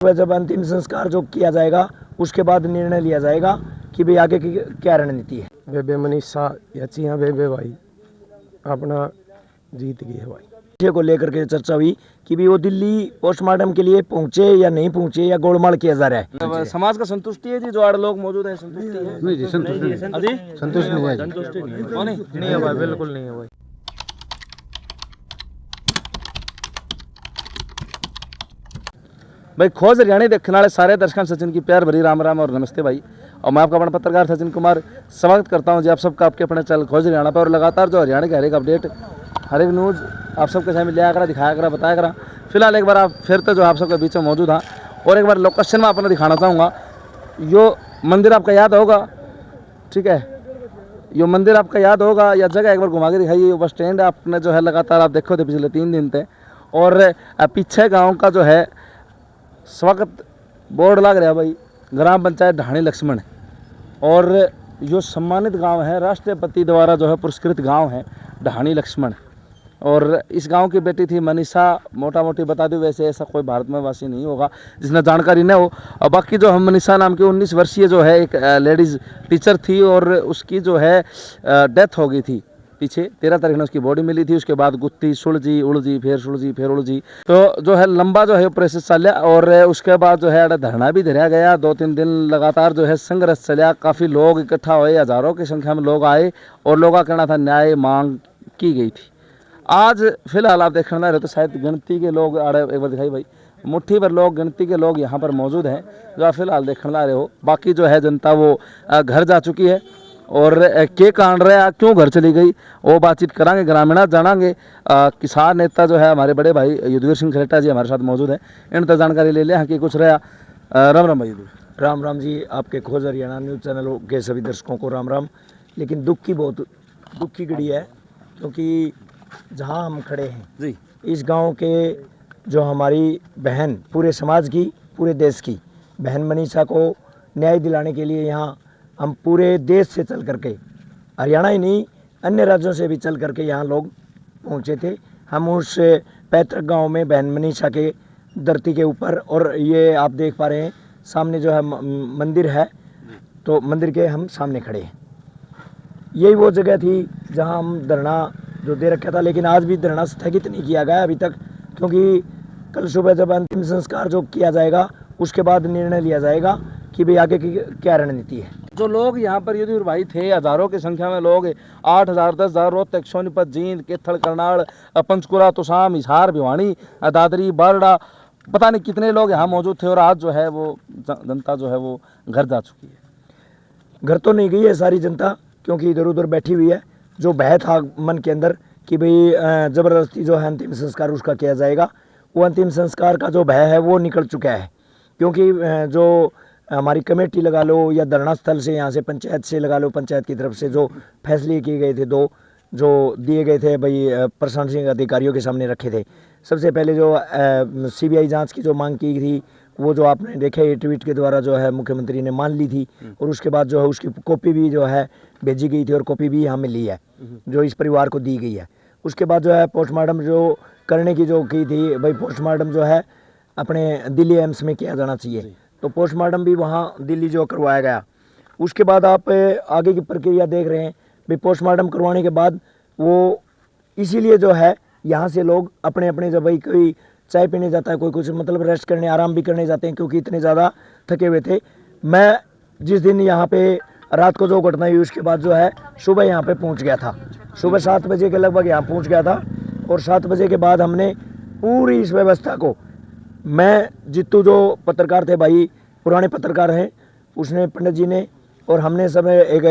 जब अंतिम संस्कार जो किया जाएगा उसके बाद निर्णय लिया जाएगा कि भाई आगे की क्या रणनीति है। बेबे मनीषा यचिया बेबे भाई अपना जीत गई है भाई। विषय को लेकर के चर्चा हुई कि भी वो दिल्ली पोस्टमार्टम के लिए पहुंचे या नहीं पहुंचे या गोलमाल किया जा रहा है। समाज का संतुष्टि है जी, जो 8 लोग मौजूद हैं, संतुष्टि है? नहीं जी, संतुष्ट नहीं है। संतुष्ट नहीं है, संतुष्टि नहीं है भाई, बिल्कुल नहीं है भाई। भाई खोज हरियाणा देखने वाले सारे दर्शकों सचिन की प्यार भरी राम राम और नमस्ते भाई। और मैं आपका अपना पत्रकार सचिन कुमार स्वागत करता हूं जी आप सबका आपके अपने चैनल खोज हरियाणा पर। और लगातार जो हरियाणा के हर एक अपडेट, हर एक न्यूज़ आप सबके सामने लिया करा, दिखाया करा, बताया करा। फिलहाल एक बार आप फिर तो जो आप सबके बीच में मौजूद हाँ, और एक बार लोकेशन में आपने दिखाना चाहूँगा। यो मंदिर आपका याद होगा, ठीक है, यो मंदिर आपका याद होगा या जगह एक बार घुमा के दिखाइए। बस स्टैंड आपने जो है लगातार आप देखो थे पिछले 3 दिन थे। और पीछे गाँव का जो है स्वागत बोर्ड लग रहा है भाई, ग्राम पंचायत ढाणी लक्ष्मण। और जो सम्मानित गांव है, राष्ट्रपति द्वारा जो है पुरस्कृत गांव है ढाणी लक्ष्मण। और इस गांव की बेटी थी मनीषा। मोटा मोटी बता दूं, वैसे ऐसा कोई भारत में वासी नहीं होगा जिसने जानकारी न हो। और बाकी जो हम मनीषा नाम की 19 वर्षीय जो है एक लेडीज़ टीचर थी और उसकी जो है डेथ हो गई थी पीछे 13 तारीख में उसकी बॉडी मिली थी। उसके बाद गुत्थी सुलझी, उलझी, फिर सुलझी, फिर उलझी, तो जो है लंबा जो है प्रोसेस चला। और उसके बाद जो है धरना भी धरा गया। 2-3 दिन लगातार जो है संघर्ष चला। काफ़ी लोग इकट्ठा हुए, हज़ारों की संख्या में लोग आए और लोगों का कहना था न्याय मांग की गई थी। आज फिलहाल आप देखने रहे तो शायद गिनती के लोग आड़े, एक बार दिखाई भाई, मुट्ठी भर लोग, गिनती के लोग यहाँ पर मौजूद हैं जो आप फिलहाल देखने ला रहे हो। बाकी जो है जनता वो घर जा चुकी है। और के कांड रहा, क्यों घर चली गई, वो बातचीत करांगे, ग्रामीणा जानांगे। किसान नेता जो है हमारे बड़े भाई युद्धवीर सिंह खरेटा जी हमारे साथ मौजूद हैं, इन तो जानकारी ले लिया कि कुछ रहा। राम राम भाई। राम राम जी, आपके खोज हरियाणा न्यूज़ चैनल के सभी दर्शकों को राम राम। लेकिन बहुत दुख की घड़ी है, क्योंकि जहां हम खड़े हैं जी, इस गांव के जो हमारी बहन, पूरे समाज की, पूरे देश की बहन मनीषा को न्याय दिलाने के लिए यहाँ हम पूरे देश से चल करके, हरियाणा ही नहीं अन्य राज्यों से भी चल करके यहाँ लोग पहुँचे थे। हम उस पैतृक गांव में बहन मनीषा के धरती के ऊपर, और ये आप देख पा रहे हैं सामने जो है मंदिर है, तो मंदिर के हम सामने खड़े हैं। यही वो जगह थी जहां हम धरना जो दे रखा था, लेकिन आज भी धरना स्थगित नहीं किया गया अभी तक, क्योंकि कल सुबह जब अंतिम संस्कार जो किया जाएगा उसके बाद निर्णय लिया जाएगा कि भाई आगे की क्या रणनीति है। जो लोग यहाँ पर युद्धवीर भाई थे, हज़ारों की संख्या में लोग, 8,000, 10,000, रोहतक, सोनीपत, जींद, केथल, करनाल, पंचकुला, तुसाम, हिसार, भिवानी, दादरी, बारडा, पता नहीं कितने लोग यहाँ मौजूद थे। और आज जो है वो जनता जो है वो घर जा चुकी है। घर तो नहीं गई है सारी जनता, क्योंकि इधर उधर बैठी हुई है। जो भय था मन के अंदर कि भाई ज़बरदस्ती जो है अंतिम संस्कार उसका किया जाएगा, वो अंतिम संस्कार का जो भय है वो निकल चुका है। क्योंकि जो हमारी कमेटी लगा लो या धरना स्थल से, यहाँ से पंचायत से लगा लो, पंचायत की तरफ से जो फैसले किए गए थे, 2 जो दिए गए थे भाई प्रशासनिक अधिकारियों के सामने रखे थे। सबसे पहले जो CBI जांच की जो मांग की थी, वो जो आपने देखा ये ट्वीट के द्वारा जो है मुख्यमंत्री ने मान ली थी। और उसके बाद जो है उसकी कॉपी भी जो है भेजी गई थी और कॉपी भी यहाँ मिली है जो इस परिवार को दी गई है। उसके बाद जो है पोस्टमार्टम जो करने की जो की थी भाई, पोस्टमार्टम जो है अपने दिल्ली एम्स में किया जाना चाहिए, तो पोस्टमार्टम भी वहाँ दिल्ली जो करवाया गया। उसके बाद आप आगे की प्रक्रिया देख रहे हैं भाई, पोस्टमार्टम करवाने के बाद वो इसीलिए जो है यहाँ से लोग अपने अपने, जब भाई कोई चाय पीने जाता है, कोई कुछ मतलब रेस्ट करने, आराम भी करने जाते हैं, क्योंकि इतने ज़्यादा थके हुए थे। मैं जिस दिन यहाँ पे रात को जो घटना हुई उसके बाद जो है सुबह यहाँ पे पहुँच गया था, सुबह 7 बजे के लगभग यहाँ पहुँच गया था। और 7 बजे के बाद हमने पूरी इस व्यवस्था को, मैं जितू जो पत्रकार थे भाई, पुराने पत्रकार हैं, उसने, पंडित जी ने, और हमने सब, एक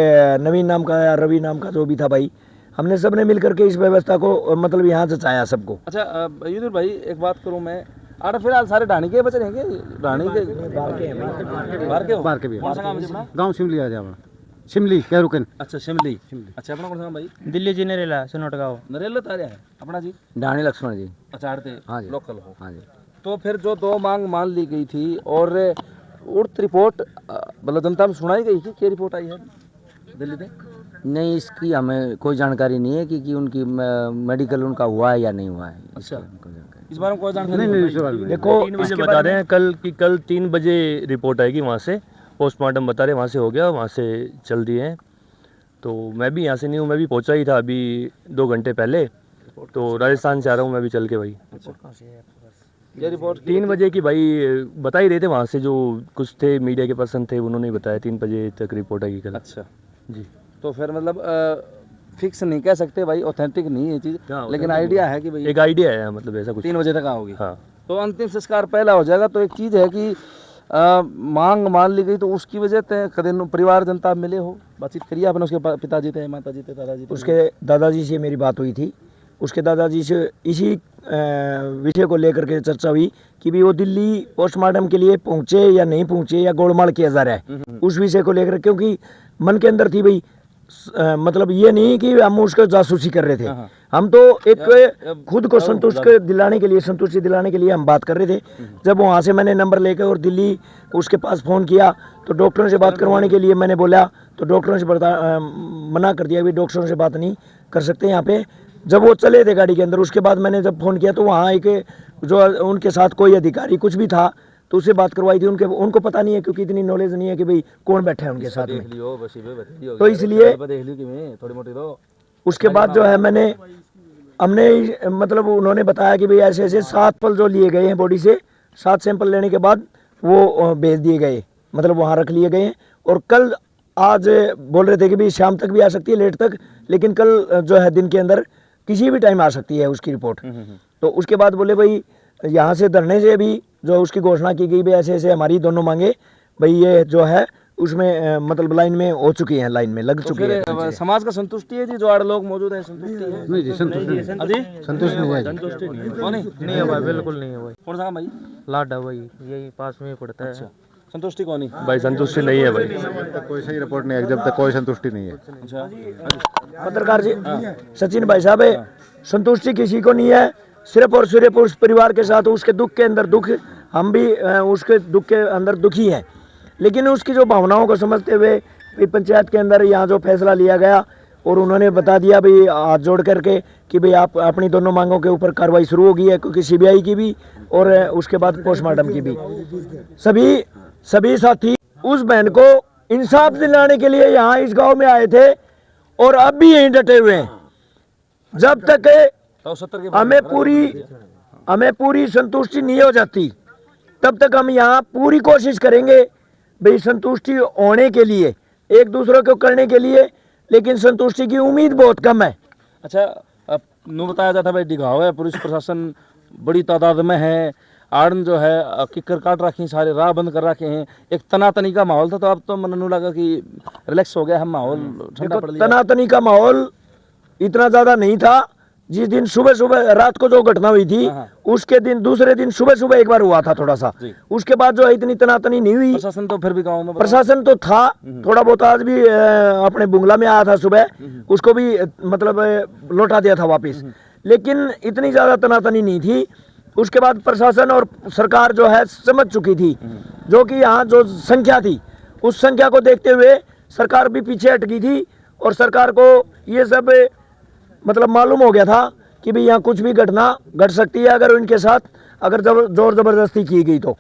नवीन नाम का या रवि नाम का जो भी था भाई, हमने सब ने मिल करके इस व्यवस्था को मतलब यहाँ जचाया सबको। अच्छा युद्धवीर भाई, एक बात करूँ मैं, आड़ा फिलहाल सारे ढाणी के बचे रहेंगे, ढाणी के बाहर के भी। कौन सा गाँव है अपना? गाँव शिमली आ जाओ, शिमली क्या रुकन। अच्छा शिमली। अच्छा अपना कौन सा गाँव भाई? दिल्ली जी नरेला सुनोट गाँव। नरेला तारे है अपना जी, ढाणी लक्ष्मण जी। अच्छा आड़ते हाँ जी, लोकल हो। हाँ जी। तो फिर जो 2 मांग मान ली गई थी और उक्त रिपोर्ट मतलब जनता में सुनाई गई कि क्या रिपोर्ट आई है दिल्ली में? नहीं, इसकी हमें कोई जानकारी नहीं है कि उनकी मेडिकल उनका हुआ है या नहीं हुआ है। अच्छा। कोई जानकारी इस बारे में कोई जानकारी नहीं? देखो 3 बजे इसके बता बारे रहे हैं कल की, कल 3 बजे रिपोर्ट आएगी वहाँ से, पोस्टमार्टम बता रहे हैं वहाँ से हो गया, वहाँ से चल दिए हैं। तो मैं भी यहाँ से नहीं हूँ, मैं भी पहुँचा ही था अभी 2 घंटे पहले, तो राजस्थान से आ रहा हूँ मैं भी चल के भाई। ये रिपोर्ट 3 बजे की भाई बता ही रहे थे वहाँ से, जो कुछ थे मीडिया के पर्सन थे उन्होंने ही बताया 3 बजे तक रिपोर्ट आएगी कल। अच्छा, जी तो फिर मतलब फिक्स नहीं कह सकते भाई, ऑथेंटिक नहीं है ये चीज़, हाँ, लेकिन आइडिया है कि भाई एक आइडिया है, मतलब ऐसा कुछ। 3 बजे तक आओगी। हाँ तो अंतिम संस्कार पहला हो जाएगा। तो एक चीज़ है कि मांग मान ली गई, तो उसकी वजह से कदे परिवार जनता मिले हो, बातचीत करिए आपने उसके पिताजी थे, माताजी थे, दादाजी थे? उसके दादाजी से मेरी बात हुई थी, उसके दादाजी से इसी विषय को लेकर के चर्चा हुई कि भी वो दिल्ली पोस्टमार्टम के लिए पहुंचे या नहीं पहुंचे या गोलमाल किया जा रहा है, उस विषय को लेकर, क्योंकि मन के अंदर थी भाई मतलब ये नहीं कि हम उसको जासूसी कर रहे थे, हम तो एक खुद को संतुष्टि दिलाने के लिए हम बात कर रहे थे। जब वहाँ से मैंने नंबर लेकर और दिल्ली उसके पास फ़ोन किया तो डॉक्टरों से बात करवाने के लिए मैंने बोला, तो डॉक्टरों से मना कर दिया, भी डॉक्टरों से बात नहीं कर सकते यहाँ पे। जब वो चले थे गाड़ी के अंदर, उसके बाद मैंने जब फ़ोन किया तो वहाँ एक जो उनके साथ कोई अधिकारी कुछ भी था तो उससे बात करवाई थी। उनको पता नहीं है, क्योंकि इतनी नॉलेज नहीं है कि भाई कौन बैठा है उनके साथ में, तो इसलिए थोड़ी मोटी तो उसके बाद जो है हमने मतलब उन्होंने बताया कि भाई ऐसे ऐसे 7 पल जो लिए गए हैं बॉडी से, 7 सैंपल लेने के बाद वो भेज दिए गए, मतलब वहाँ रख लिए गए हैं। और कल आज बोल रहे थे कि भाई शाम तक भी आ सकती है, लेट तक, लेकिन कल जो है दिन के अंदर किसी भी टाइम आ सकती है उसकी रिपोर्ट। तो उसके बाद बोले भाई यहाँ से धरने से भी जो उसकी घोषणा की गई, भाई ऐसे ऐसे हमारी दोनों मांगे भाई ये जो है उसमें मतलब लाइन में हो चुकी है, लाइन में लग चुकी है। फिर समाज का संतुष्टि है जी, जो 8 लोग मौजूद हैं, संतुष्टि है? नहीं जी, संतुष्टि नहीं है। कौन है? नहीं है भाई, बिल्कुल नहीं है भाई। कौन सा भाई? लाडा भाई, यही पास में ही पड़ता है। संतुष्टि कौन है? भाई संतुष्टि नहीं है भाई। कोई सही रिपोर्ट नहीं है, जब तक कोई संतुष्टि नहीं है। पत्रकार जी सचिन भाई साहब, संतुष्टि किसी को नहीं है, सिर्फ और सिर्फ उस परिवार के साथ उसके दुख के अंदर दुख, हम भी उसके दुख के अंदर दुखी हैं, लेकिन उसकी जो भावनाओं को समझते हुए पंचायत के अंदर यहाँ जो फैसला लिया गया और उन्होंने बता दिया भाई हाथ जोड़ करके कि भाई आप अपनी दोनों मांगों के ऊपर कार्रवाई शुरू होगी है, क्योंकि सीबीआई की भी और उसके बाद पोस्टमार्टम की भी। सभी साथी उस बहन को इंसाफ दिलाने के लिए यहाँ इस गांव में आए थे और अब भी यहीं डटे हुए हैं। जब तक हमें पूरी संतुष्टि नहीं हो जाती तब तक हम यहाँ पूरी कोशिश करेंगे भाई संतुष्टि होने के लिए, एक दूसरे को करने के लिए, लेकिन संतुष्टि की उम्मीद बहुत कम है। अच्छा, अब नु बताया जाता है भाई डिघाव है, पुलिस प्रशासन बड़ी तादाद में है, आड़न जो है किक्कर काट रखी, सारे राह बंद कर रखे हैं, एक तनातनी का माहौल था, तो अब तो मन लगा कि रिलैक्स हो गया, हम माहौल ठंडा पड़ गया। तनातनी का माहौल इतना ज्यादा नहीं था। जिस दिन सुबह रात को जो घटना हुई थी उसके दिन दूसरे दिन सुबह एक बार हुआ था थोड़ा सा, उसके बाद जो है इतनी तनातनी नहीं हुई। प्रशासन तो फिर भी गाँव में प्रशासन तो था थोड़ा बहुत, आज भी अपने बुंगला में आया था सुबह, उसको भी मतलब लौटा दिया था वापस, लेकिन इतनी ज्यादा तनातनी नहीं थी। उसके बाद प्रशासन और सरकार जो है समझ चुकी थी, जो कि यहाँ जो संख्या थी उस संख्या को देखते हुए सरकार भी पीछे हट गई थी, और सरकार को ये सब मतलब मालूम हो गया था कि भाई यहाँ कुछ भी घटना घट सकती है अगर उनके साथ अगर जोर जबरदस्ती की गई तो।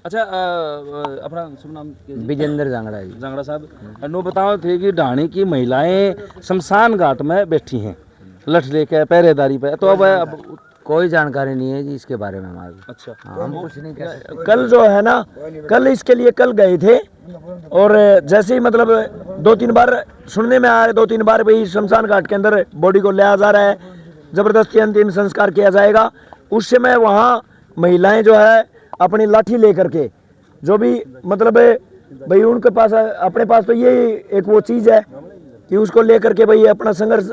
अच्छा, अपना शुभ नाम? विजेंद्र जांगड़ा जी। जांगड़ा साहब, नो बताओ थे कि ढाणी की महिलाएं शमशान घाट में बैठी हैं लठ लेके पहरेदारी पे, तो अब कोई जानकारी नहीं है जी इसके बारे में हमारी। अच्छा, हम कुछ नहीं कह सकते। कल जो है ना, कल इसके लिए कल गए थे, और जैसे ही मतलब 2-3 बार सुनने में आया, 2-3 बार भाई शमशान घाट के अंदर बॉडी को लाया जा रहा है, जबरदस्ती अंतिम संस्कार किया जाएगा, उस समय वहाँ महिलाएं जो है अपनी लाठी लेकर के, जो भी मतलब भाई उनके पास अपने पास तो ये एक वो चीज़ है कि उसको लेकर के भाई अपना संघर्ष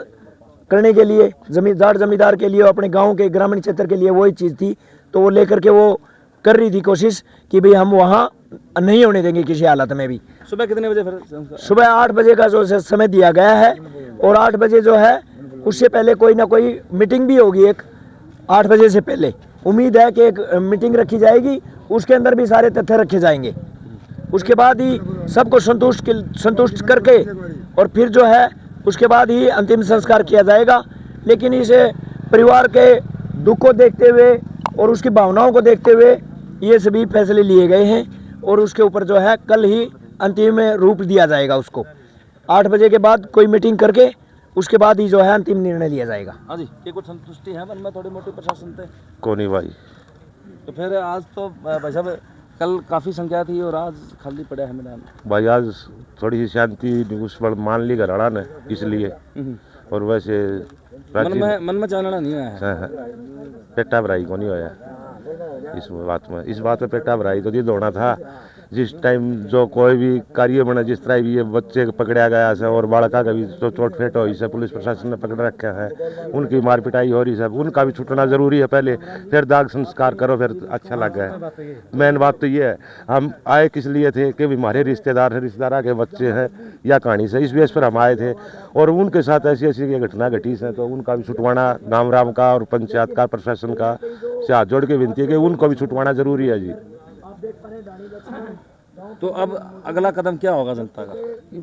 करने के लिए, जमींदार के लिए, अपने गांव के ग्रामीण क्षेत्र के लिए वही चीज़ थी, तो वो लेकर के वो कर रही थी कोशिश कि भाई हम वहाँ नहीं होने देंगे किसी हालत में भी। सुबह कितने बजे फिर? सुबह 8 बजे का जो समय दिया गया है, और 8 बजे जो है उससे पहले कोई ना कोई मीटिंग भी होगी, एक 8 बजे से पहले उम्मीद है कि एक मीटिंग रखी जाएगी, उसके अंदर भी सारे तथ्य रखे जाएंगे। उसके बाद ही सबको संतुष्ट करके और फिर जो है उसके बाद ही अंतिम संस्कार किया जाएगा। लेकिन इस परिवार के दुख को देखते हुए और उसकी भावनाओं को देखते हुए ये सभी फैसले लिए गए हैं और उसके ऊपर जो है कल ही अंतिम रूप दिया जाएगा उसको। 8 बजे के बाद कोई मीटिंग करके उसके बाद ही जो है अंतिम निर्णय लिया जाएगा। हाँ जी, ये कुछ संतुष्टि है मन में थोड़ी मोटी प्रशासन से? कोनी भाई तो फिर आज तो भाई साहब कल काफ़ी संख्या थी और आज खाली पड़ा है मैदान। भाई आज थोड़ी सी शांति उस पर मान ली घराना ने इसलिए, और वैसे मन में चालना नहीं आया है। पेटा भराई को नहीं होया इस बात में पेटा भराई तो ये दौड़ा था। जिस टाइम जो कोई भी कार्य बना, जिस तरह भी ये बच्चे पकड़ा गया है और बालका का भी जो चोट फेट हुई से पुलिस प्रशासन ने पकड़ रखा है, उनकी मार पिटाई हो रही है, उनका भी छूटना जरूरी है पहले, फिर दाग संस्कार करो फिर अच्छा लगा है। मेन बात तो ये है, हम आए किस लिए थे कि हमारे रिश्तेदार के बच्चे हैं या कहानी से, इस बेस पर हम आए थे और उनके साथ ऐसी ऐसी घटना घटी है तो उनका भी छुटवाना गाँव राम का और पंचायत का प्रशासन का से हाथ जोड़ के विनती है कि उनको भी छुटवाना जरूरी है जी। तो अब अगला कदम क्या होगा जनता का?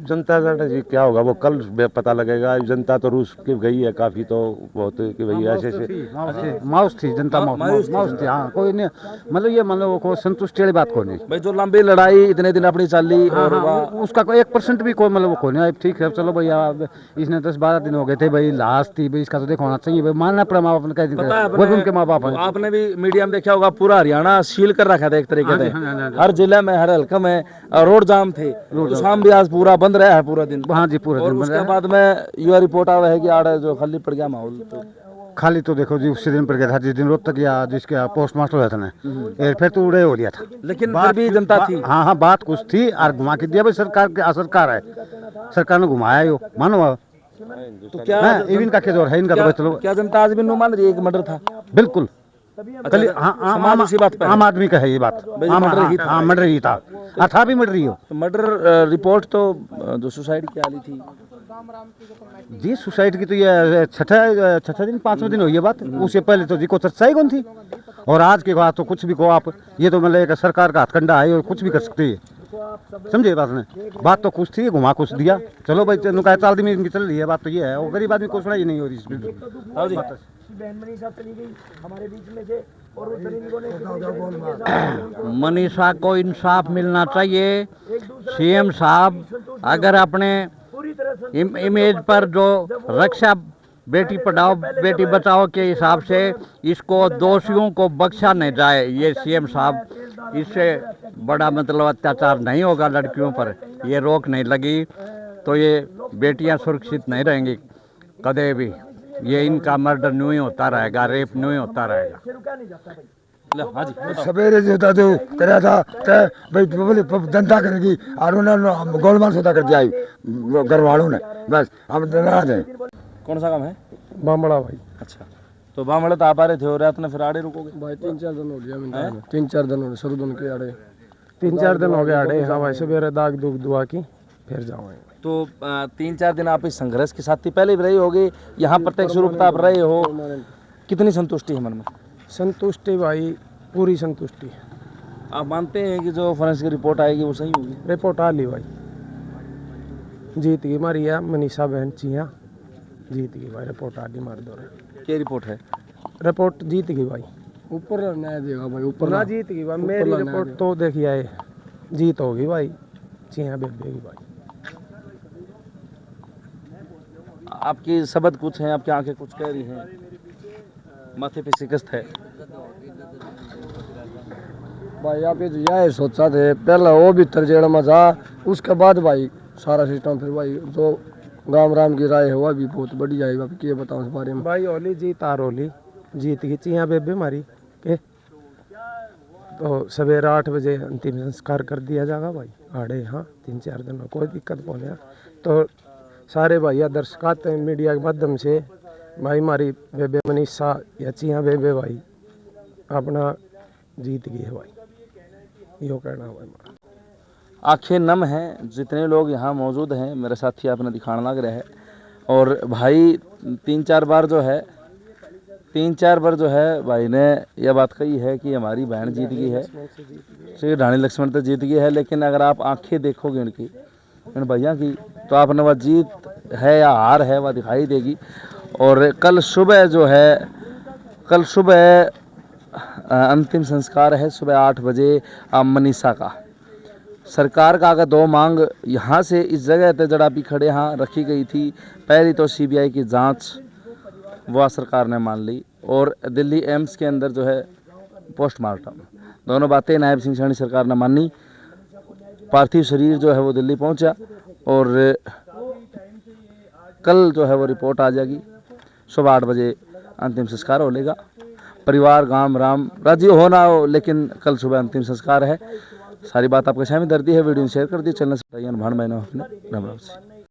जनता का जी क्या होगा वो कल पता लगेगा। जनता तो रूस की गई है काफी, तो बहुत कि भाई ऐसे माउस थी जनता, माउस थी। हाँ कोई नहीं, मतलब ये मतलब कोई संतुष्टि वाली बात को नहीं भाई। जो लंबी लड़ाई इतने दिन अपनी चली और उसका कोई 1% भी कोई मतलब को नहीं। ठीक है चलो भैया, इसने 10-12 दिन हो गए थे भाई, लाश थी भाई, इसका तो देखो होना चाहिए भाई, मानना पड़ा माँ बाप ने, उनके माँ बाप हैं। आपने भी मीडिया में देखा होगा पूरा हरियाणा सील कर रखा था एक तरीके से, हर जिले में हर हल्का में रोड जाम थे। तो शाम भी आज पूरा बंद रहा है पूरा दिन। हाँ जी पूरा दिन। उसके बाद में यह रिपोर्ट आ है कि आड़े जो खाली पड़ गया माहौल। तो खाली तो देखो जी उसी दिन पड़ गया था जिस दिन रोहतक या जिसके पोस्टमास्टर हुआ था ना, फिर तो उड़े हो गया था। लेकिन फिर भी जनता थी। हाँ बात कुछ थी और घुमा के दिया भाई, सरकार है, सरकार ने घुमाया यो मानो। तो क्या इनका क्या जोर है इनका? तो चलो क्या जनता आज भी नो मान रही है एक मर्डर था? बिल्कुल आम आदमी का है ये बात। मर्डर ही था भी मर्डर ही हो। मर्डर रिपोर्ट तो जो सुसाइड की आली थी जी, सुसाइड की तो ये छठा दिन 5वां दिन हुई है बात। उससे पहले तो जी को चर्चा ही कौन थी, और आज के बाद तो कुछ भी कहो आप, ये तो मतलब एक सरकार का हथकंडा है और कुछ भी कर सकती है। समझे बात ने? बात तो कुछ थी, घुमा कुछ दिया। चलो भाई नुका 4 दिन में चल रही है बात तो ये है, और गरीब आदमी को सुनाई नहीं हो रही इसमें। मनीषा को इंसाफ मिलना चाहिए। सीएम साहब अगर अपने इमेज पर जो रक्षा बेटी पढ़ाओ बेटी बचाओ के हिसाब से इसको दोषियों को बख्शा नहीं जाए, ये सीएम साहब, इससे बड़ा मतलब अत्याचार नहीं होगा लड़कियों पर, ये रोक नहीं लगी तो ये बेटियां सुरक्षित नहीं रहेंगी कदे भी। ये इनका मर्डर न्यू ही होता रहेगा, रेप न्यू ही होता रहेगा। सवेरे जो करा था भाई जनता करेगी और उन्होंने गोलमाल सौदा कर दिया घर वालों ने, बस हम नाराज हैं। कौन सा काम है? बामड़ा भाई। अच्छा, तो बामड़ा तो आप आ रहे थे और रात में फिर आड़े रुकोगे? भाई 3-4 दिन हो गया, 3-4 दिन हो गए शुरू दिन के आड़े, 3-4 दिन हो गए आड़े। हाँ भाई सवेरे दाग दुख दुआ की फिर जाऊँगे। तो 3-4 दिन आप इस संघर्ष के साथ ही पहले भी रहे होगे, यहाँ प्रत्यक्ष रूप आप रहे हो, कितनी संतुष्टि है मन में? संतुष्टि भाई पूरी संतुष्टि। आप मानते हैं कि जो फोरेंसिक रिपोर्ट आएगी वो सही होगी? रिपोर्ट आ ली भाई, जीत गई मारी है मनीषा बहन चिया, जीत गई भाई, रिपोर्ट आ ली मार दो। क्या रिपोर्ट है? रिपोर्ट जीत गई भाई, ऊपर न्याय देगा भाई, ऊपर ना जीत गई भाई। मेरी रिपोर्ट तो देखिए आए जीत होगी भाई, चिया बेबेगी भाई। आपकी शब्द कुछ है, आपकी आंखें कुछ कह रही हैं, माथे पे शिकस्त है भाई। आप ये सोचा थे पहले वो भी तरजेड़ में था, उसके बाद भाई सारा सिस्टम फिर भाई जो गांव राम की राय है वह भी बहुत बढ़िया है। आप क्या बताऊँ इस बारे में भाई? होली जीत आर होली जीत गई चिया बेबे मारी के, तो सवेरे 8 बजे अंतिम संस्कार कर दिया जाएगा भाई आड़े। हाँ 3-4 दिन में कोई दिक्कत नहीं। तो सारे भैया दर्शकात मीडिया के माध्यम से भाई हमारी बेबे मनीषा या चिया बेबे भाई अपना जीत गई है भाई, यो कहना है भाई। आंखें नम हैं, जितने लोग यहाँ मौजूद हैं मेरे साथी आपने दिखाने लग रहे हैं। और भाई 3-4 बार जो है भाई ने यह बात कही है कि हमारी बहन जीत गई है, श्री ढाणी लक्ष्मण तो जीत गई है, लेकिन अगर आप आंखें देखोगे उनकी, इन भैया की, तो आपने वह जीत है या हार है वह दिखाई देगी। और कल सुबह अंतिम संस्कार है सुबह 8 बजे मनीषा का। सरकार का अगर 2 मांग यहाँ से इस जगह पे जड़ा भी खड़े यहाँ रखी गई थी। पहली तो सीबीआई की जांच वह सरकार ने मान ली, और दिल्ली एम्स के अंदर जो है पोस्टमार्टम, दोनों बातें नायब सिंह सैनी सरकार ने मानी। पार्थिव शरीर जो है वो दिल्ली पहुंचा, और कल जो है वो रिपोर्ट आ जाएगी। सुबह 8 बजे अंतिम संस्कार हो लेगा। परिवार गांव राम राजी हो ना हो, लेकिन कल सुबह अंतिम संस्कार है। सारी बात आपके सामने दर्दी है। वीडियो शेयर कर दी, चैनल से भाण बहनों अपने राम राम से।